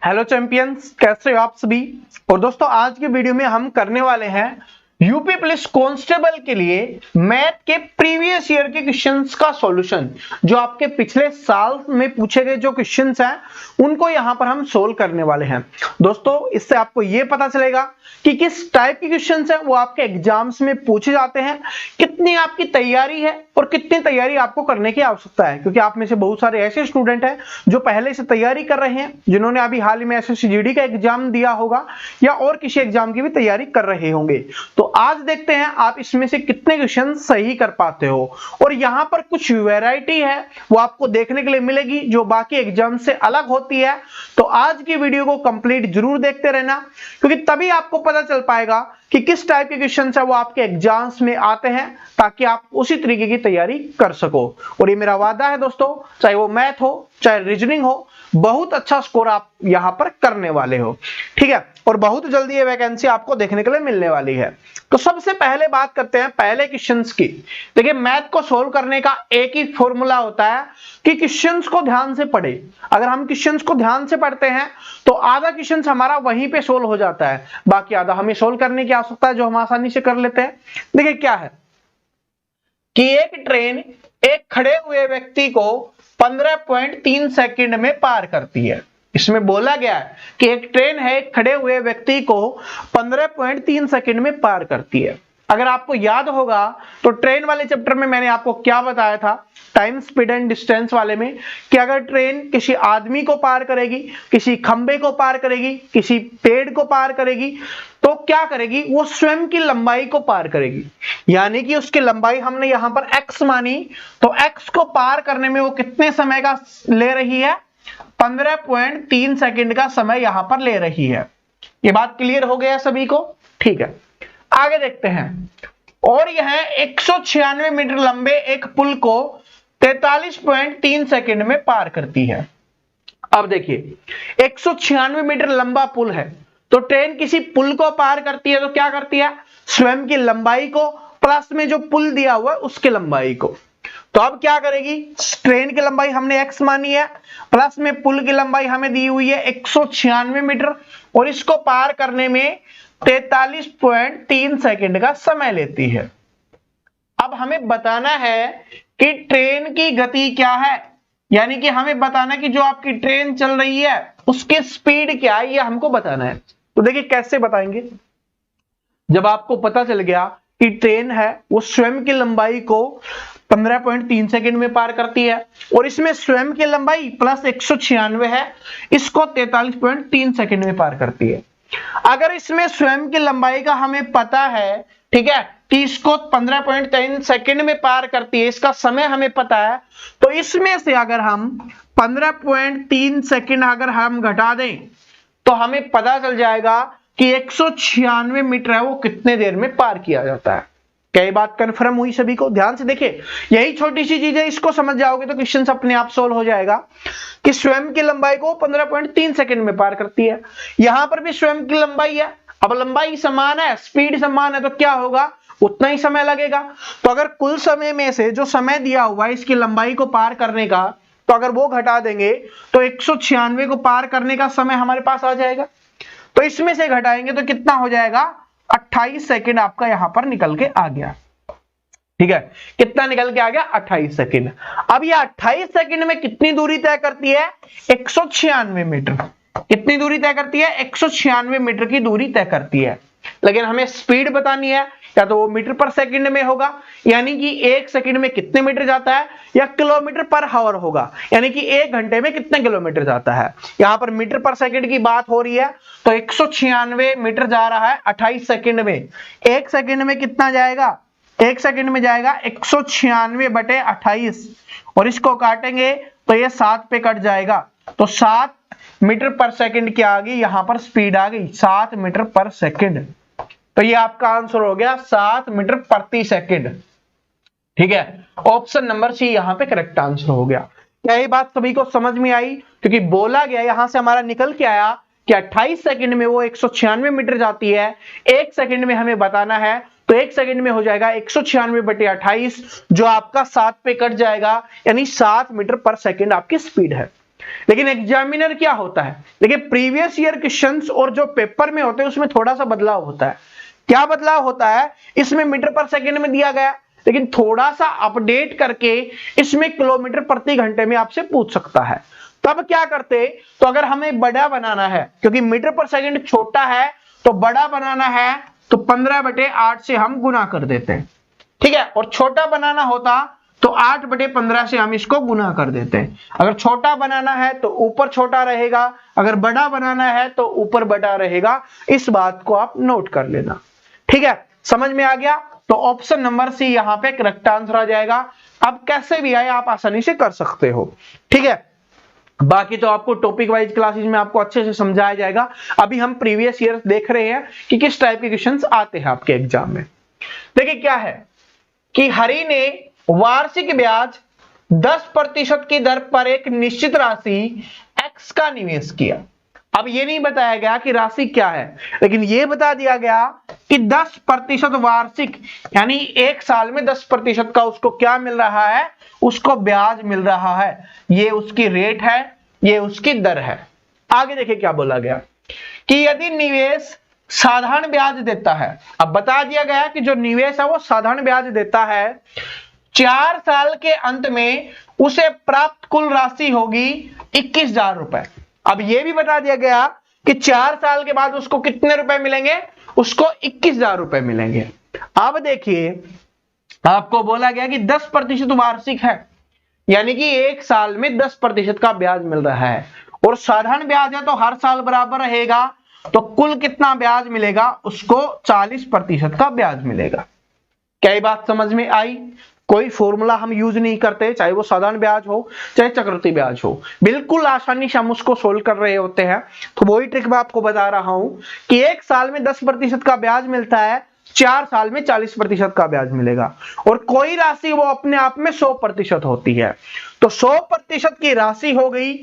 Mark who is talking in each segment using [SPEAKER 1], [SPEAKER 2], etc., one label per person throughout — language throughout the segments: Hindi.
[SPEAKER 1] हेलो चैंपियंस, कैसे हो आप सभी। और दोस्तों आज की वीडियो में हम करने वाले हैं यूपी पुलिस कांस्टेबल के लिए मैथ के प्रीवियस ईयर के क्वेश्चंस का सॉल्यूशन। जो आपके पिछले साल में पूछे गए जो क्वेश्चंस हैं उनको यहां पर हम सोल्व करने वाले हैं। दोस्तों इससे आपको यह पता चलेगा कि किस टाइप के क्वेश्चंस हैं वो आपके एग्जाम्स में पूछे जाते हैं, कितनी आपकी तैयारी है और कितनी तैयारी आपको करने की आवश्यकता है। क्योंकि आप में से बहुत सारे ऐसे स्टूडेंट हैं जो पहले से तैयारी कर रहे हैं, जिन्होंने अभी हाल ही में एसएससी जीडी का एग्जाम दिया होगा या और किसी एग्जाम की भी तैयारी कर रहे होंगे। तो आज देखते हैं आप इसमें से कितने क्वेश्चन सही कर पाते हो। और यहां पर कुछ वैरायटी है वो आपको देखने के लिए मिलेगी जो बाकी एग्जाम से अलग होती है। तो आज की वीडियो को कंप्लीट जरूर देखते रहना, क्योंकि तभी आपको पता चल पाएगा कि किस टाइप के क्वेश्चन है वो आपके एग्जाम्स में आते हैं, ताकि आप उसी तरीके की तैयारी कर सको। और ये मेरा वादा है दोस्तों, चाहे वो मैथ हो चाहे रीजनिंग हो, बहुत अच्छा स्कोर आप यहां पर करने वाले हो, ठीक है। और बहुत जल्दी ये वैकेंसी आपको देखने के लिए मिलने वाली है। तो सबसे पहले बात करते हैं पहले क्वेश्चंस की। देखिए मैथ को सोल्व करने का एक ही फॉर्मूला होता है कि क्वेश्चंस को ध्यान से पढ़े। अगर हम क्वेश्चंस को ध्यान से पढ़ते हैं तो आधा क्वेश्चंस हमारा वहीं पे सोल्व हो जाता है, बाकी आधा हमें सोल्व करने की आवश्यकता है जो हम आसानी से कर लेते हैं। देखिए क्या है कि एक ट्रेन एक खड़े हुए व्यक्ति को 15.3 सेकंड में पार करती है। इसमें बोला गया है कि एक ट्रेन है एक खड़े हुए व्यक्ति को 15.3 सेकंड में पार करती है। अगर आपको याद होगा तो ट्रेन वाले चैप्टर में मैंने आपको क्या बताया था, टाइम स्पीड एंड डिस्टेंस वाले में, कि अगर ट्रेन किसी आदमी को पार करेगी, किसी खंबे को पार करेगी, किसी पेड़ को पार करेगी, तो क्या करेगी, वो स्वयं की लंबाई को पार करेगी। यानी कि उसकी लंबाई हमने यहां पर x मानी, तो x को पार करने में वो कितने समय का ले रही है, 15.3 सेकंड का समय यहां पर ले रही है। ये बात क्लियर हो गया सभी को, ठीक है। आगे देखते हैं। और यह 196 मीटर लंबे एक पुल को 43.3 सेकंड में पार करती है। अब देखिए 196 मीटर लंबा पुल है, तो ट्रेन किसी पुल को पार करती है तो क्या करती है, स्वयं की लंबाई को प्लस में जो पुल दिया हुआ है उसकी लंबाई को। तो अब क्या करेगी, ट्रेन की लंबाई हमने x मानी है, प्लस में पुल की लंबाई हमें दी हुई है 196 मीटर, और इसको पार करने में 43.3 सेकंड का समय लेती है। अब हमें बताना है कि ट्रेन की गति क्या है, यानी कि हमें बताना है कि जो आपकी ट्रेन चल रही है उसकी स्पीड क्या है, ये हमको बताना है। तो देखिए कैसे बताएंगे। जब आपको पता चल गया कि ट्रेन है वो स्वयं की लंबाई को 15.3 सेकंड में पार करती है, और इसमें स्वयं की लंबाई प्लस 196 है, इसको 43.3 सेकंड में पार करती है। अगर इसमें स्वयं की लंबाई का हमें पता है, ठीक है, कि इसको 15.3 सेकंड में पार करती है, इसका समय हमें पता है, तो इसमें से अगर हम 15.3 सेकंड अगर हम घटा दें तो हमें पता चल जाएगा कि 196 मीटर है वो कितने देर में पार किया जाता है। क्या ये बात कंफर्म हुई सभी को? ध्यान से देखिए, यही छोटी सी चीज है, इसको समझ जाओगे तो क्वेश्चन अपने आप सोल्व हो जाएगा कि स्वयं की लंबाई को 15.3 सेकंड में पार करती है। यहां पर भी स्वयं की लंबाई है, अब लंबाई समान है, स्पीड समान है, तो क्या होगा, उतना ही समय लगेगा। तो अगर कुल समय में से जो समय दिया हुआ है इसकी लंबाई को पार करने का, तो अगर वो घटा देंगे तो 196 को पार करने का समय हमारे पास आ जाएगा। तो इसमें से घटाएंगे तो कितना हो जाएगा, 28 सेकंड आपका यहां पर निकल के आ गया, ठीक है। कितना निकल के आ गया, 28 सेकंड। अब ये 28 सेकंड में कितनी दूरी तय करती है, 196 मीटर। कितनी दूरी तय करती है, 196 मीटर की दूरी तय करती है। लेकिन हमें स्पीड बतानी है, या तो वो मीटर पर सेकंड में होगा, यानी कि एक सेकंड में कितने मीटर जाता है, या किलोमीटर पर हावर होगा, यानी कि एक घंटे में कितने किलोमीटर जाता है। यहां पर मीटर पर सेकंड की बात हो रही है, तो 196 मीटर जा रहा है 28 सेकंड में। एक सेकंड में कितना जाएगा, एक सेकंड में जाएगा 196/28, और इसको काटेंगे तो ये 7 पे कट जाएगा, तो 7 मीटर पर सेकंड क्या आ गई, यहां पर स्पीड आ गई 7 मीटर पर सेकंड। तो ये आपका आंसर हो गया 7 मीटर प्रति सेकंड, ठीक है। ऑप्शन नंबर सी यहां पे करेक्ट आंसर हो गया। क्या ये बात सभी को समझ में आई? क्योंकि बोला गया, यहां से हमारा निकल के आया कि 28 सेकंड में वो 196 मीटर जाती है, एक सेकंड में हमें बताना है, तो एक सेकंड में हो जाएगा 196/28, जो आपका 7 पे कट जाएगा, यानी 7 मीटर पर सेकंड आपकी स्पीड है। लेकिन एग्जामिनर क्या होता है, देखिए प्रीवियस ईयर क्वेश्चंस और जो पेपर में होते हैं उसमें थोड़ा सा बदलाव होता है। क्या बदलाव होता है, इसमें मीटर पर सेकंड में दिया गया, लेकिन थोड़ा सा अपडेट करके इसमें किलोमीटर प्रति घंटे में आपसे पूछ सकता है। तब क्या करते, तो अगर हमें बड़ा बनाना है, क्योंकि मीटर पर सेकंड छोटा है तो बड़ा बनाना है, तो 15/8 से हम गुना कर देते हैं, ठीक है। और छोटा बनाना होता तो 8/15 से हम इसको गुना कर देते हैं। अगर छोटा बनाना है तो ऊपर छोटा रहेगा, अगर बड़ा बनाना है तो ऊपर बड़ा रहेगा। इस बात को आप नोट कर लेना, ठीक है। समझ में आ गया, तो ऑप्शन नंबर सी यहां पे करेक्ट आंसर आ जाएगा। अब कैसे भी आए आप आसानी से कर सकते हो, ठीक है। बाकी तो आपको टॉपिक वाइज क्लासेस में आपको अच्छे से समझाया जाएगा। अभी हम प्रीवियस ईयर देख रहे हैं कि किस टाइप के क्वेश्चंस आते हैं आपके एग्जाम में। देखिए क्या है कि हरि ने वार्षिक ब्याज 10% की दर पर एक निश्चित राशि x का निवेश किया। अब ये नहीं बताया गया कि राशि क्या है, लेकिन ये बता दिया गया कि 10% वार्षिक, यानी एक साल में 10% का उसको क्या मिल रहा है, उसको ब्याज मिल रहा है। ये उसकी रेट है, ये उसकी दर है। आगे देखिए क्या बोला गया कि यदि निवेश साधारण ब्याज देता है, अब बता दिया गया कि जो निवेश है वो साधारण ब्याज देता है, 4 साल के अंत में उसे प्राप्त कुल राशि होगी 21,000 रुपए। अब यह भी बता दिया गया कि 4 साल के बाद उसको कितने रुपए मिलेंगे, उसको 21,000 रुपए मिलेंगे। अब देखिए आपको बोला गया कि 10% वार्षिक है, यानी कि एक साल में 10% का ब्याज मिल रहा है, और साधारण ब्याज है तो हर साल बराबर रहेगा, तो कुल कितना ब्याज मिलेगा, उसको 40% का ब्याज मिलेगा। क्या ये बात समझ में आई? कोई फॉर्मूला हम यूज नहीं करते, चाहे वो साधारण ब्याज हो चाहे चक्रवृद्धि ब्याज हो, बिल्कुल आसानी से हम उसको सोल्व कर रहे होते हैं। तो वही ट्रिक मैं आपको बता रहा हूं कि एक साल में 10% का ब्याज मिलता है, 4 साल में 40% का ब्याज मिलेगा, और कोई राशि वो अपने आप में 100% होती है। तो 100% की राशि हो गई,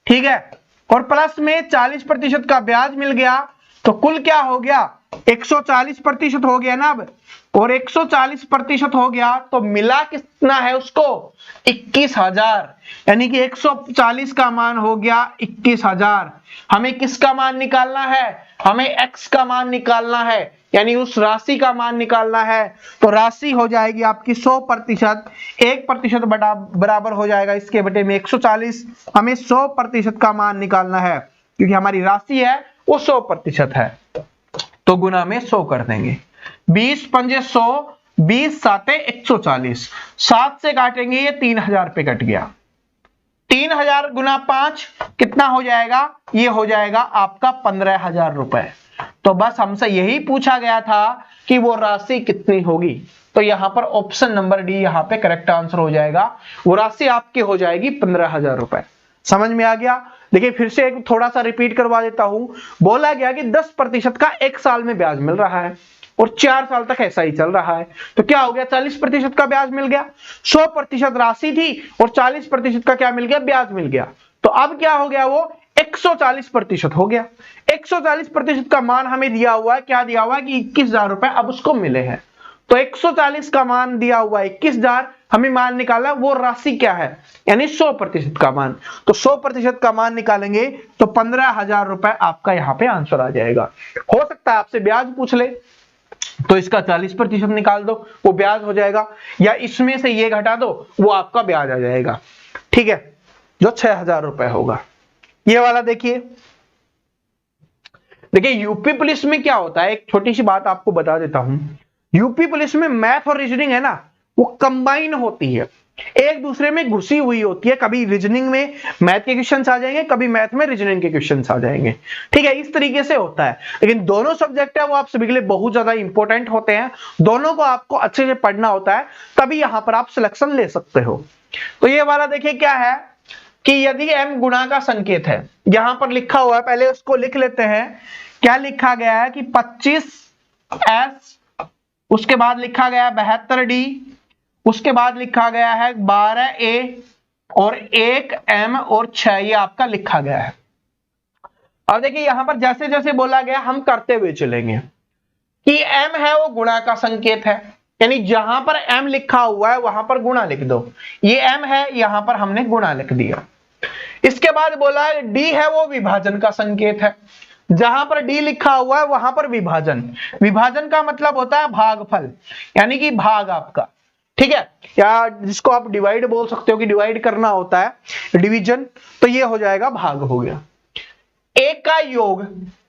[SPEAKER 1] ठीक है, और प्लस में 40% का ब्याज मिल गया, तो कुल क्या हो गया, 140% हो गया ना। अब और 140% हो गया तो मिला कितना है उसको, 21,000, यानी कि 140 का मान हो गया 21,000। हमें किसका मान निकालना है, हमें x का मान निकालना है, यानी उस राशि का मान निकालना है। तो राशि हो जाएगी आपकी 100%, 1% बराबर हो जाएगा इसके बटे में 140। हमें 100% का मान निकालना है, क्योंकि हमारी राशि है वो 100% है, तो गुना में 100 कर देंगे। 20 पंजे 100, 20 साते 140, 7 से काटेंगे ये 3,000 पे कट गया। 3,000 गुना 5 कितना हो जाएगा, ये हो जाएगा आपका 15,000 रुपए। तो बस हमसे यही पूछा गया था कि वो राशि कितनी होगी, तो यहां पर ऑप्शन नंबर डी यहां पे करेक्ट आंसर हो जाएगा। वो राशि आपकी हो जाएगी 15,000 रुपए। समझ में आ गया? देखिए फिर से एक थोड़ा सा रिपीट करवा देता हूं। बोला गया कि 10% का एक साल में ब्याज मिल रहा है और 4 साल तक ऐसा ही चल रहा है, तो क्या हो गया, 40% का ब्याज मिल गया। 100% राशि थी और 40% का क्या मिल गया, ब्याज मिल गया। तो अब क्या हो गया, वो 140% हो गया। 140% का मान हमें दिया हुआ है, क्या दिया हुआ है कि 21,000 रुपए अब उसको मिले हैं। तो 140 का मान दिया हुआ है 21,000, हमें मान निकालना, वो राशि क्या है, यानी 100% का मान। तो 100% का मान निकालेंगे तो 15,000 रुपए आपका यहां पे आंसर आ जाएगा। हो सकता है आपसे ब्याज पूछ ले, तो इसका 40% निकाल दो, वो ब्याज हो जाएगा, या इसमें से ये घटा दो, वो आपका ब्याज आ जाएगा, ठीक है, जो 6,000 रुपए होगा। ये वाला देखिए यूपी पुलिस में क्या होता है, एक छोटी सी बात आपको बता देता हूं। यूपी पुलिस में मैथ और रीजनिंग है ना, वो कंबाइन होती है, एक दूसरे में घुसी हुई होती है। कभी रीजनिंग में मैथ के क्वेश्चंस आ जाएंगे, कभी मैथ में रीजनिंग के क्वेश्चंस आ जाएंगे, ठीक है, इस तरीके से होता है। लेकिन दोनों सब्जेक्ट है वो आप सभी के लिए बहुत ज्यादा इंपॉर्टेंट होते हैं, दोनों को आपको अच्छे से पढ़ना होता है, तभी यहां पर आप सिलेक्शन ले सकते हो। तो ये वाला देखिए क्या है कि यदि m गुणा का संकेत है, यहां पर लिखा हुआ है, पहले उसको लिख लेते हैं। क्या लिखा गया है कि 25s, उसके बाद लिखा गया है 72d, उसके बाद लिखा गया है 12a और 1m और 6, ये आपका लिखा गया है। अब देखिए यहां पर जैसे जैसे बोला गया हम करते हुए चलेंगे कि m है वो गुणा का संकेत है, यानी जहां पर m लिखा हुआ है वहां पर गुणा लिख दो। ये m है, यहां पर हमने गुणा लिख दिया। इसके बाद बोला है डी है वो विभाजन का संकेत है। जहां पर डी लिखा हुआ है वहां पर विभाजन, विभाजन का मतलब होता है भागफल, यानी कि भाग आपका, ठीक है, या जिसको आप डिवाइड बोल सकते हो कि डिवाइड करना होता है डिवीजन, तो ये हो जाएगा भाग हो गया। एक का योग,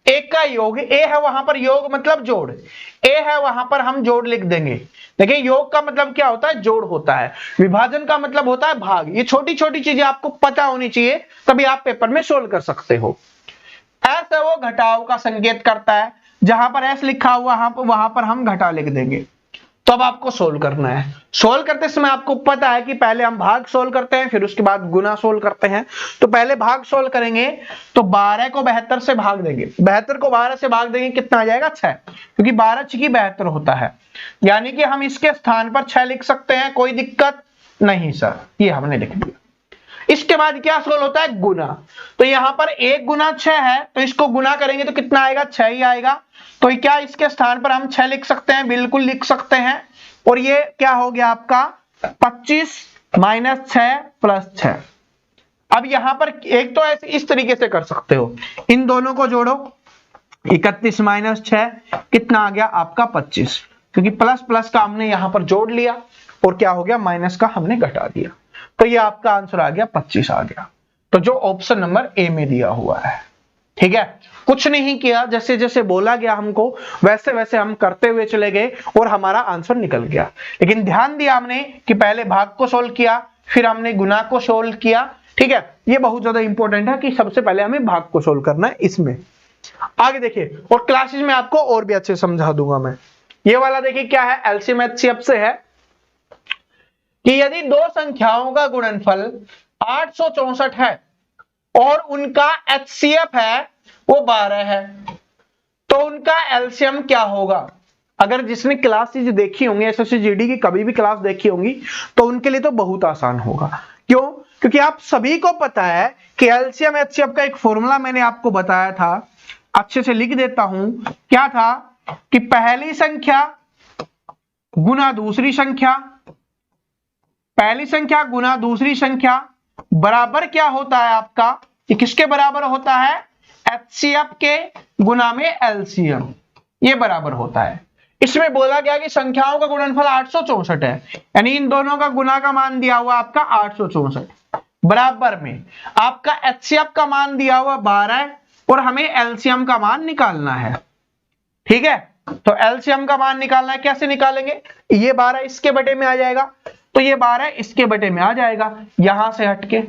[SPEAKER 1] एक का योग ए है वहां पर योग मतलब जोड़, ए है वहां पर हम जोड़ लिख देंगे। देखिए योग का मतलब क्या होता है, जोड़ होता है, विभाजन का मतलब होता है भाग। ये छोटी छोटी चीजें आपको पता होनी चाहिए, तभी आप पेपर में सोल्व कर सकते हो। एस है वो घटाव का संकेत करता है, जहां पर एस लिखा हुआ वहां पर हम घटा लिख देंगे। तो अब आपको सोल्व करना है। सोल्व करते समय आपको पता है कि पहले हम भाग सोल्व करते हैं, फिर उसके बाद गुना सोल्व करते हैं। तो पहले भाग सोल्व करेंगे, तो 12 को 72 से भाग देंगे, 72 को 12 से भाग देंगे, कितना आ जाएगा 6, क्योंकि 12 छकी 72 होता है, यानी कि हम इसके स्थान पर 6 लिख सकते हैं, कोई दिक्कत नहीं सर, ये हमने लिख दिया। इसके बाद क्या सोल्व होता है, गुना। तो यहां पर 1 गुना 6 है, तो इसको गुना करेंगे तो कितना आएगा, 6 ही आएगा। तो क्या इसके स्थान पर हम 6 लिख सकते हैं, बिल्कुल लिख सकते हैं। और ये क्या हो गया आपका 25 माइनस 6 प्लस 6। अब यहां पर एक तो ऐसे इस तरीके से कर सकते हो, इन दोनों को जोड़ो, 31 माइनस 6 कितना आ गया आपका 25, क्योंकि प्लस प्लस का हमने यहां पर जोड़ लिया और क्या हो गया माइनस का हमने घटा दिया। तो ये आपका आंसर आ गया 25 आ गया। तो जो ऑप्शन नंबर ए में दिया हुआ है, ठीक है, कुछ नहीं किया, जैसे जैसे बोला गया हमको वैसे वैसे हम करते हुए चले गए और हमारा आंसर निकल गया। लेकिन ध्यान दिया हमने कि पहले भाग को सोल्व किया, फिर हमने गुना को सोल्व किया, ठीक है, ये बहुत ज्यादा इंपॉर्टेंट है कि सबसे पहले हमें भाग को सोल्व करना है। इसमें आगे देखिए, और क्लासेस में आपको और भी अच्छे समझा दूंगा मैं। ये वाला देखिए क्या है, एलसीएम एचसीएफ से है कि यदि दो संख्याओं का गुणनफल 864 है और उनका एचसीएफ है वो 12 है, तो उनका एलसीएम क्या होगा। अगर जिसने क्लासेस देखी होंगी, एसएससी जीडी की कभी भी क्लास देखी होंगी, तो उनके लिए तो बहुत आसान होगा। क्यों, क्योंकि आप सभी को पता है कि एलसीएम एचसीएफ का एक फॉर्मूला मैंने आपको बताया था, अच्छे से लिख देता हूं, क्या था कि पहली संख्या गुना दूसरी संख्या, पहली संख्या गुना दूसरी संख्या बराबर क्या होता है आपका, ये किसके बराबर होता है, एचसीएफ के गुना में एलसीएम, ये बराबर होता है। इसमें बोला गया कि संख्याओं का गुणनफल 864 है, यानी इन दोनों का गुना का मान दिया हुआ आपका 864, बराबर में आपका एचसीएफ का मान दिया हुआ 12 है और हमें एलसीएम का मान निकालना है, ठीक है। तो एलसीएम का मान निकालना है, कैसे निकालेंगे, ये 12 इसके बटे में आ जाएगा, तो ये 12 इसके बटे में आ जाएगा, यहां से हटके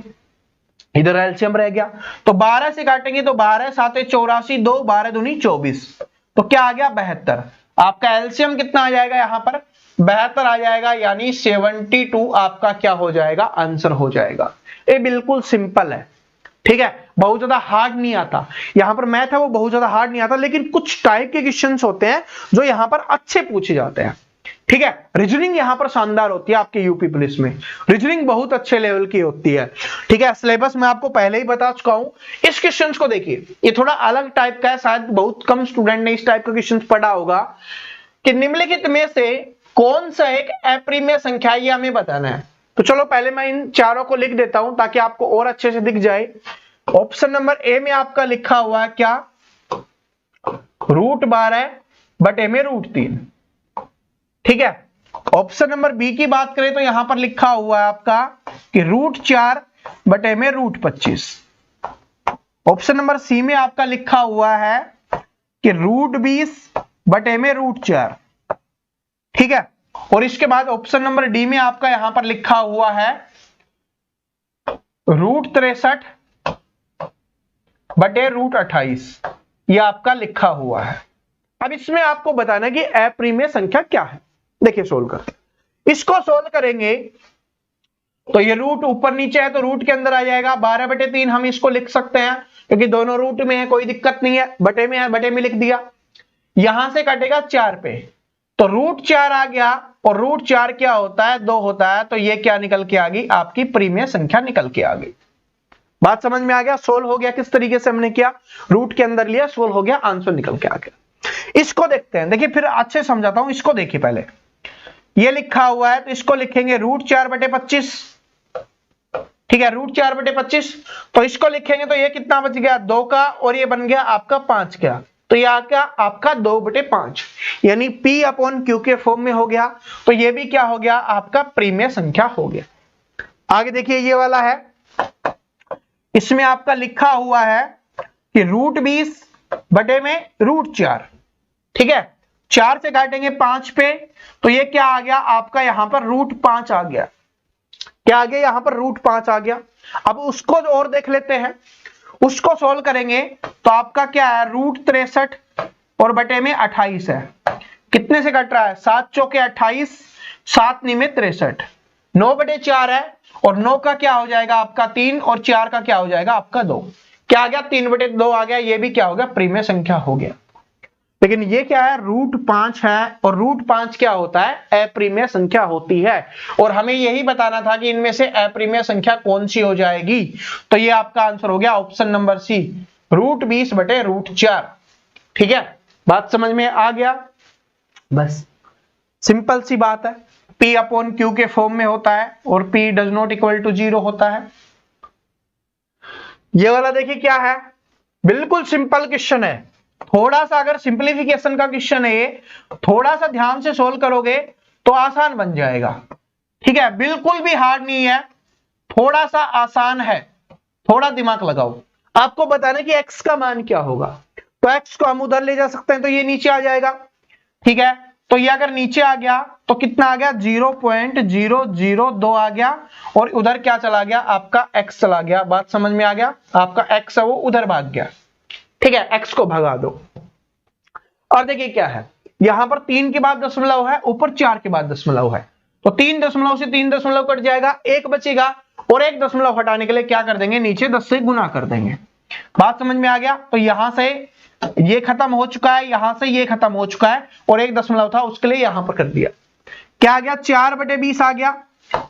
[SPEAKER 1] इधर एलसीएम रह गया, तो 12 से काटेंगे तो 12 7 84, 2 12 दूनी 24, तो क्या आ गया 72। आपका एलसीएम कितना आ जाएगा, यहां पर 72 आ जाएगा, यानी 72 आपका क्या हो जाएगा, आंसर हो जाएगा। ये बिल्कुल सिंपल है, ठीक है, बहुत ज्यादा हार्ड नहीं आता। यहां पर मैथ है वो बहुत ज्यादा हार्ड नहीं आता, लेकिन कुछ टाइप के क्वेश्चंस होते हैं जो यहां पर अच्छे पूछे जाते हैं, ठीक है। रीजनिंग यहां पर शानदार होती है आपके यूपी पुलिस में, रीजनिंग बहुत अच्छे लेवल की होती है, ठीक है। सिलेबस मैं आपको पहले ही बता चुका हूं। इस क्वेश्चंस को देखिए, ये थोड़ा अलग टाइप का है, शायद बहुत कम स्टूडेंट ने इस टाइप का क्वेश्चंस पढ़ा होगा कि निम्नलिखित में से कौन सा एक अप्रिमेय संख्या, ये हमें बताना है। तो चलो पहले मैं इन चारों को लिख देता हूं ताकि आपको और अच्छे से दिख जाए। ऑप्शन नंबर ए में आपका लिखा हुआ है क्या, √12 बटे में √3, ठीक है। ऑप्शन नंबर बी की बात करें तो यहां पर लिखा हुआ है आपका कि √4 बटे में √25। ऑप्शन नंबर सी में आपका लिखा हुआ है कि √20 बटे में √4, ठीक है। और इसके बाद ऑप्शन नंबर डी में आपका यहां पर लिखा हुआ है √63 बटे √28, यह आपका लिखा हुआ है। अब इसमें आपको बताना है कि अप्रिमेय संख्या क्या है। देखिए सोल्व करते, इसको सोल्व करेंगे तो ये रूट ऊपर नीचे है तो रूट के अंदर आ जाएगा, 12 बटे 3 हम इसको लिख सकते हैं क्योंकि दोनों रूट में है, कोई दिक्कत नहीं है, बटे में है, बटे में लिख दिया। यहां से कटेगा 4 पे, तो √4 आ गया, और √4 क्या होता है, 2 होता है, तो ये क्या निकल के आ गई, आपकी प्रीमेय संख्या निकल के आ गई। बात समझ में आ गया, सोल्व हो गया किस तरीके से हमने किया, रूट के अंदर लिया, सोल्व हो गया, आंसर निकल के आ गया। इसको देखते हैं, देखिए फिर अच्छे समझाता हूं, इसको देखिए पहले, ये लिखा हुआ है तो इसको लिखेंगे √4 बटे 25, ठीक है, √4/25। तो इसको लिखेंगे तो ये कितना बच गया 2 का, और ये बन गया आपका 5 का। तो ये आ गया आपका 2/5, यानी P/Q के फॉर्म में हो गया। तो ये भी क्या हो गया आपका प्रीमेय संख्या हो गया। आगे देखिए ये वाला है, इसमें आपका लिखा हुआ है कि √20/4। ठीक है, 4 से काटेंगे 5 पे, तो ये क्या आ गया आपका यहां पर √5 आ गया। क्या आ गया यहां पर √5 आ गया। अब उसको और देख लेते हैं, उसको सोल्व करेंगे तो आपका क्या है √63 और बटे में 28 है। कितने से कट रहा है 7 चौके 28, 7 निमे 63, 9/4 है, और 9 का क्या हो जाएगा आपका 3, और 4 का क्या हो जाएगा आपका 2। क्या आ गया 3/2 आ गया। ये भी क्या हो गया प्रीमेय संख्या हो गया। लेकिन ये क्या है √5 है, और √5 क्या होता है अप्रीमेय संख्या होती है, और हमें यही बताना था कि इनमें से अप्रीमेय संख्या कौन सी हो जाएगी। तो ये आपका आंसर हो गया ऑप्शन नंबर सी, √20/4। ठीक है, बात समझ में आ गया। बस सिंपल सी बात है, P/Q के फॉर्म में होता है और P does not equal to 0 होता है। ये वाला देखिए क्या है, बिल्कुल सिंपल क्वेश्चन है। थोड़ा सा अगर सिंप्लीफिकेशन का क्वेश्चन है, थोड़ा सा ध्यान से सोल्व करोगे तो आसान बन जाएगा। ठीक है, बिल्कुल भी हार्ड नहीं है, थोड़ा सा आसान है, थोड़ा दिमाग लगाओ। आपको बताना कि x का मान क्या होगा, तो x को हम उधर ले जा सकते हैं, तो ये नीचे आ जाएगा। ठीक है, तो ये अगर नीचे आ गया तो कितना आ गया 0.002 आ गया, और उधर क्या चला गया आपका x चला गया। बात समझ में आ गया, आपका x है वो उधर भाग गया। ठीक है, x को भगा दो। और देखिए क्या है, यहां पर 3 के बाद दशमलव है, ऊपर 4 के बाद दशमलव है, तो 3 दशमलव से 3 दशमलव कट जाएगा, 1 बचेगा, और 1 दशमलव हटाने के लिए क्या कर देंगे नीचे 10 से गुना कर देंगे। बात समझ में आ गया। तो यहां से ये खत्म हो चुका है, यहां से ये खत्म हो चुका है, और 1 दशमलव था उसके लिए यहां पर कर दिया। क्या आ गया 4/20 आ गया,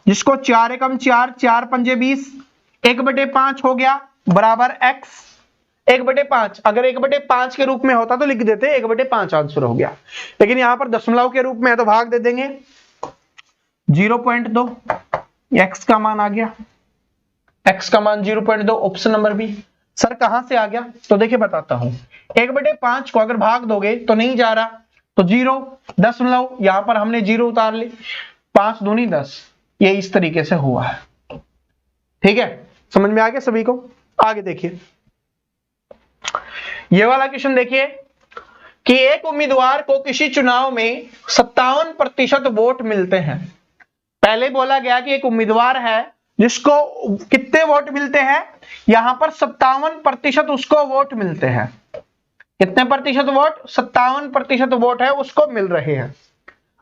[SPEAKER 1] जिसको 4 एकम 4, 4 पंजे 20, 1/5 हो गया बराबर x 1/5। अगर 1/5 के रूप में होता तो लिख देते 1/5 आंसर हो गया, लेकिन यहां पर दशमलव के रूप में है तो भाग दे देंगे 0.2, x का मान आ गया, x का मान 0.2, ऑप्शन नंबर बी। सर कहां से आ गया, तो देखिए बताता हूं। 1/5 को अगर भाग दोगे तो नहीं जा रहा, तो 0 दशमलव, यहां पर हमने 0 उतार ली, 5 दूनी 10, ये इस तरीके से हुआ है। ठीक है, समझ में आ गया सभी को। आगे देखिए ये वाला क्वेश्चन देखिए कि एक उम्मीदवार को किसी चुनाव में 57% वोट मिलते हैं। पहले बोला गया कि एक उम्मीदवार है जिसको कितने वोट मिलते हैं, यहां पर 57% उसको वोट मिलते हैं। कितने प्रतिशत वोट 57% वोट है उसको मिल रहे हैं।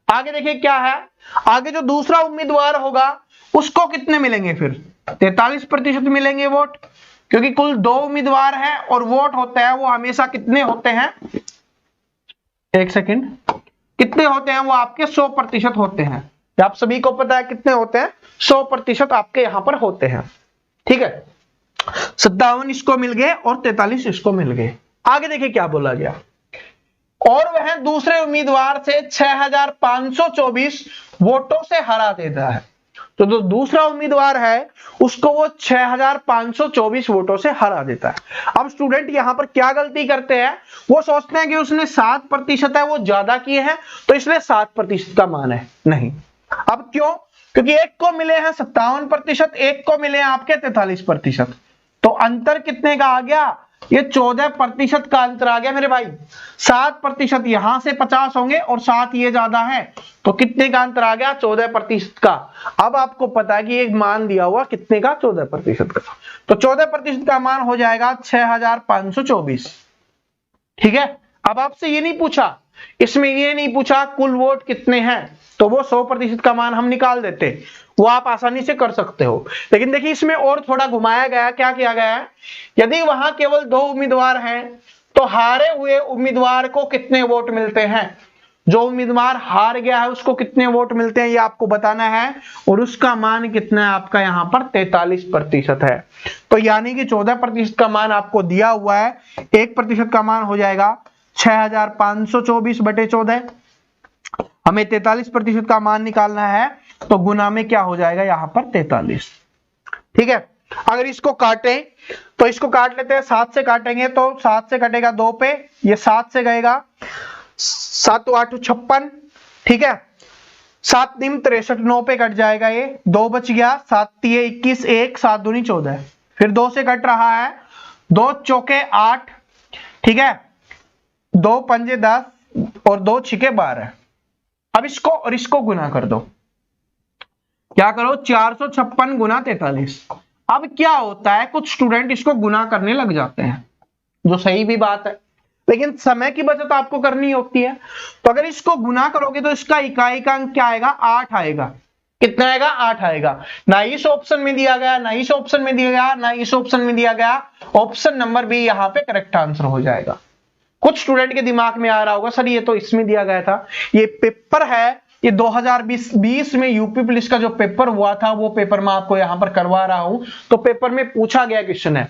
[SPEAKER 1] आगे देखिए क्या है, आगे जो दूसरा उम्मीदवार होगा उसको कितने मिलेंगे, फिर 43% मिलेंगे वोट, क्योंकि कुल 2 उम्मीदवार हैं और वोट होते हैं वो हमेशा कितने होते हैं, एक सेकंड, कितने होते हैं वो आपके 100% होते हैं। आप सभी को पता है कितने होते हैं 100% आपके यहां पर होते हैं। ठीक है, 57 इसको मिल गए और 43 इसको मिल गए। आगे देखिए क्या बोला गया, और वह दूसरे उम्मीदवार से 6524 वोटों से हरा देता है। तो जो दूसरा उम्मीदवार है उसको वो 6524 वोटों से हरा देता है। अब स्टूडेंट यहां पर क्या गलती करते हैं, वो सोचते हैं कि उसने 7% है वो ज्यादा किए हैं तो इसलिए 7% का मान है। नहीं, अब क्यों, क्योंकि एक को मिले हैं 57%, एक को मिले हैं आपके 43%, तो अंतर कितने का आ गया, ये 14% का अंतर आ गया मेरे भाई। 7% यहां से 50 होंगे और 7 ये ज्यादा है, तो कितने का अंतर आ गया 14% का। अब आपको पता है कि एक मान दिया हुआ कितने का 14% का, तो 14% का मान हो जाएगा 6524। ठीक है, अब आपसे ये नहीं पूछा, इसमें ये नहीं पूछा कुल वोट कितने हैं, तो वो 100% का मान हम निकाल देते, वो आप आसानी से कर सकते हो। लेकिन देखिए इसमें और थोड़ा घुमाया गया, क्या किया गया है, यदि वहां केवल 2 उम्मीदवार हैं तो हारे हुए उम्मीदवार को कितने वोट मिलते हैं, जो उम्मीदवार हार गया है उसको कितने वोट मिलते हैं ये आपको बताना है, और उसका मान कितना है आपका यहां पर 43% है। तो यानी कि 14% का मान आपको दिया हुआ है, 1% का मान हो जाएगा 6524/14, हमें 43% का मान निकालना है, तो गुना में क्या हो जाएगा यहां पर 43। ठीक है। अगर इसको काटें तो इसको काट लेते हैं, 7 से काटेंगे तो 7 से कटेगा 2 पे, ये 7 से गएगा, 7 8 56, ठीक है। 7 निम 63, 9 पे कट जाएगा, ये 2 बच गया, 7 3 21, 1 7 दूनी 14, फिर 2 से कट रहा है, 2 चौके 8, ठीक है, 2 पंजे 10 और 2 छिके 12। अब इसको और इसको गुना कर दो, क्या करो 456 गुना 43। अब क्या होता है, कुछ स्टूडेंट इसको गुना करने लग जाते हैं, जो सही भी बात है, लेकिन समय की बचत आपको करनी होती है। तो अगर इसको गुना करोगे तो इसका इकाई का अंक क्या आएगा, 8 आएगा। कितना आएगा, 8 आएगा। ना इस ऑप्शन में दिया गया, ना इस ऑप्शन में दिया गया, ना इस ऑप्शन में दिया गया, ऑप्शन नंबर बी यहां पे करेक्ट आंसर हो जाएगा। कुछ स्टूडेंट के दिमाग में आ रहा होगा सर ये तो इसमें दिया गया था, ये पेपर है, ये 2020 में यूपी पुलिस का जो पेपर हुआ था वो पेपर मैं आपको यहां पर करवा रहा हूं, तो पेपर में पूछा गया क्वेश्चन है।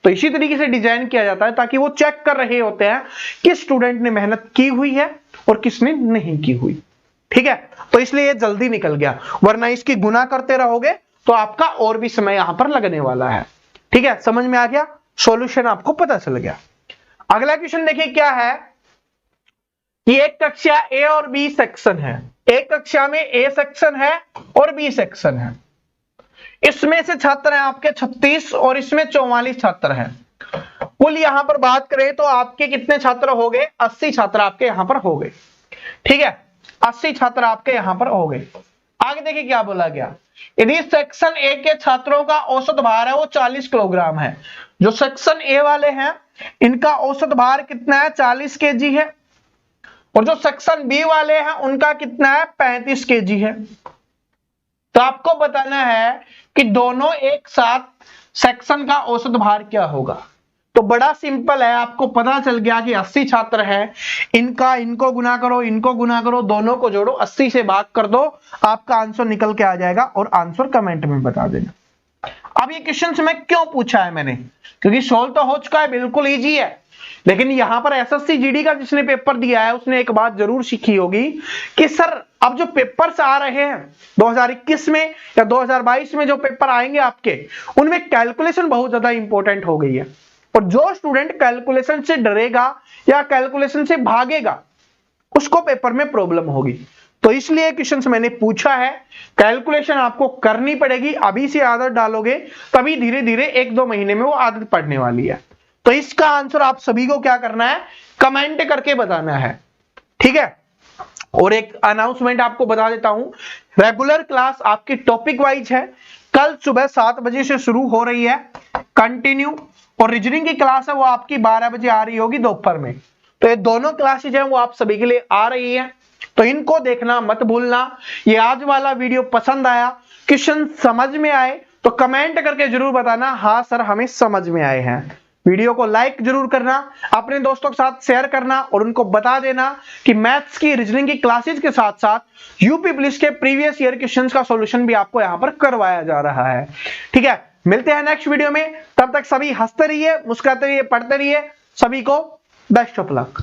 [SPEAKER 1] तो इसी तरीके से डिजाइन किया जाता है ताकि वो चेक कर रहे होते हैं किस स्टूडेंट ने मेहनत की हुई है और किसने नहीं की हुई, ठीक है। तो इसलिए ये जल्दी निकल गया, वरना इसकी गुना करते रहोगे तो आपका और भी समय यहां पर लगने वाला है, ठीक है। समझ में आ गया, सॉल्यूशन आपको पता चल गया। अगला क्वेश्चन देखिए क्या है कि एक कक्षा ए और बी सेक्शन है, एक कक्षा में ए सेक्शन है और बी सेक्शन है, इसमें से छात्र हैं आपके 36 और इसमें 44 छात्र हैं। कुल यहां पर बात करें तो आपके कितने छात्र हो गए, 80 छात्र आपके यहां पर हो गए, ठीक है, 80 छात्र आपके यहां पर हो गए। आगे देखिए क्या बोला गया, यदि सेक्शन ए के छात्रों का औसत भार है वो 40 किलोग्राम है, जो सेक्शन ए वाले हैं इनका औसत भार कितना है, 40 केजी है, और जो सेक्शन बी वाले हैं उनका कितना है, 35 केजी है। तो आपको बताना है कि दोनों एक साथ सेक्शन का औसत भार क्या होगा। तो बड़ा सिंपल है, आपको पता चल गया कि 80 छात्र हैं, इनको गुना करो, इनको गुना करो, दोनों को जोड़ो, 80 से भाग कर दो, आपका आंसर निकल के आ जाएगा, और आंसर कमेंट में बता देना। अब ये क्वेश्चन में क्यों पूछा है मैंने, क्योंकि सोल्व तो हो चुका है, बिल्कुल इजी है, लेकिन यहां पर एसएससी जीडी का जिसने पेपर दिया है उसने एक बात जरूर सीखी होगी कि सर अब जो पेपर्स आ रहे हैं 2021 में या 2022 में जो पेपर आएंगे आपके, उनमें कैलकुलेशन बहुत ज्यादा इंपॉर्टेंट हो गई है, और जो स्टूडेंट कैलकुलेशन से डरेगा या कैलकुलेशन से भागेगा उसको पेपर में प्रॉब्लम होगी। तो इसलिए क्वेश्चन मैंने पूछा है, कैलकुलेशन आपको करनी पड़ेगी, अभी से आदत डालोगे तभी धीरे धीरे 1-2 महीने में वो आदत पड़ने वाली है। तो इसका आंसर आप सभी को क्या करना है, कमेंट करके बताना है, ठीक है। और एक अनाउंसमेंट आपको बता देता हूं, रेगुलर क्लास आपकी टॉपिक वाइज है, कल सुबह 7 बजे से शुरू हो रही है कंटिन्यू, और रीजनिंग की क्लास है वो आपकी 12 बजे आ रही होगी दोपहर में। तो ये दोनों क्लासेज हैं वो आप सभी के लिए आ रही है, तो इनको देखना मत भूलना। ये आज वाला वीडियो पसंद आया, क्वेश्चन समझ में आए तो कमेंट करके जरूर बताना हाँ सर हमें समझ में आए हैं। वीडियो को लाइक जरूर करना, अपने दोस्तों के साथ शेयर करना, और उनको बता देना कि मैथ्स की रीजनिंग की क्लासेज के साथ साथ यूपी पुलिस के प्रीवियस ईयर क्वेश्चंस का सॉल्यूशन भी आपको यहां पर करवाया जा रहा है, ठीक है। मिलते हैं नेक्स्ट वीडियो में, तब तक सभी हंसते रहिए, मुस्कुराते रहिए, पढ़ते रहिए, सभी को बेस्ट ऑफ लक।